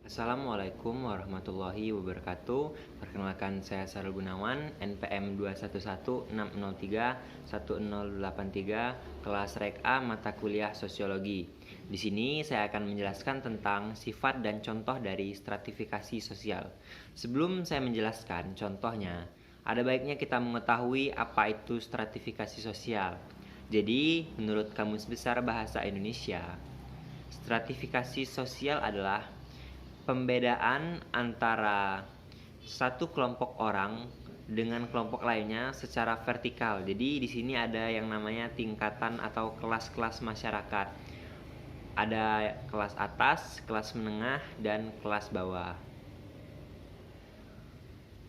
Assalamualaikum warahmatullahi wabarakatuh. Perkenalkan, saya Sarul Gunawan, NPM 21160031083, kelas Rek A mata kuliah Sosiologi. Di sini saya akan menjelaskan tentang sifat dan contoh dari stratifikasi sosial. Sebelum saya menjelaskan contohnya, ada baiknya kita mengetahui apa itu stratifikasi sosial. Jadi, menurut Kamus Besar Bahasa Indonesia, stratifikasi sosial adalah pembedaan antara satu kelompok orang dengan kelompok lainnya secara vertikal. Jadi di sini ada yang namanya tingkatan atau kelas-kelas masyarakat. Ada kelas atas, kelas menengah, dan kelas bawah.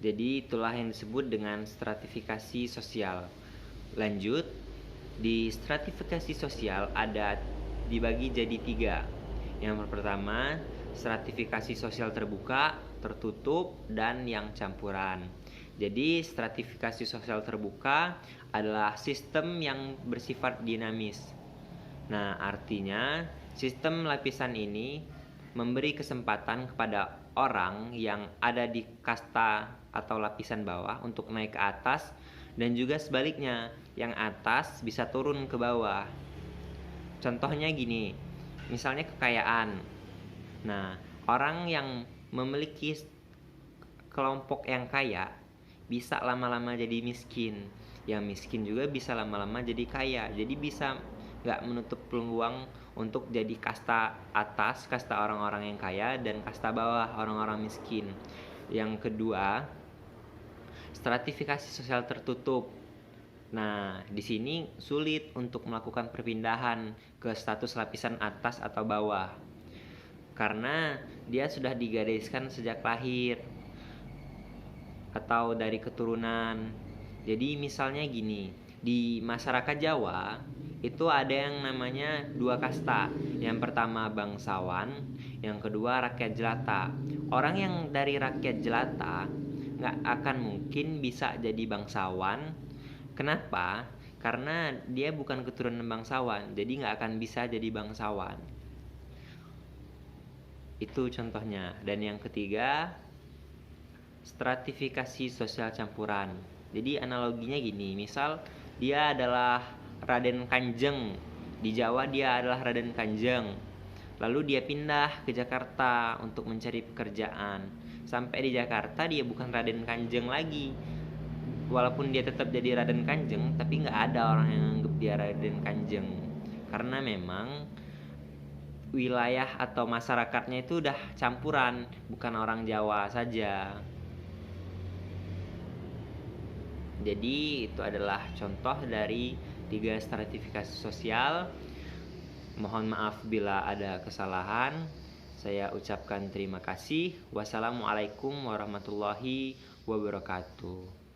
Jadi itulah yang disebut dengan stratifikasi sosial. Lanjut, di stratifikasi sosial ada dibagi jadi 3. Yang pertama, stratifikasi sosial terbuka, tertutup, dan yang campuran. Jadi stratifikasi sosial terbuka adalah sistem yang bersifat dinamis. Nah, artinya sistem lapisan ini memberi kesempatan kepada orang yang ada di kasta atau lapisan bawah untuk naik ke atas, dan juga sebaliknya, yang atas bisa turun ke bawah. Contohnya gini, misalnya kekayaan. Nah, orang yang memiliki kelompok yang kaya bisa lama-lama jadi miskin. Yang miskin juga bisa lama-lama jadi kaya. Jadi bisa nggak menutup peluang untuk jadi kasta atas, kasta orang-orang yang kaya, dan kasta bawah, orang-orang miskin. Yang kedua, stratifikasi sosial tertutup. Nah, di sini sulit untuk melakukan perpindahan ke status lapisan atas atau bawah karena dia sudah digariskan sejak lahir atau dari keturunan. Jadi misalnya gini, di masyarakat Jawa itu ada yang namanya 2 kasta. Yang pertama bangsawan, yang kedua rakyat jelata. Orang yang dari rakyat jelata nggak akan mungkin bisa jadi bangsawan. Kenapa? Karena dia bukan keturunan bangsawan, jadi nggak akan bisa jadi bangsawan. Itu contohnya. Dan yang ketiga, stratifikasi sosial campuran. Jadi analoginya gini, misal dia adalah Raden Kanjeng. Di Jawa dia adalah Raden Kanjeng. Lalu dia pindah ke Jakarta untuk mencari pekerjaan. Sampai di Jakarta dia bukan Raden Kanjeng lagi. Walaupun dia tetap jadi Raden Kanjeng, tapi nggak ada orang yang anggap dia Raden Kanjeng. Karena memang wilayah atau masyarakatnya itu udah campuran, bukan orang Jawa saja. Jadi itu adalah contoh dari 3 stratifikasi sosial. Mohon maaf bila ada kesalahan. Saya ucapkan terima kasih. Wassalamualaikum warahmatullahi wabarakatuh.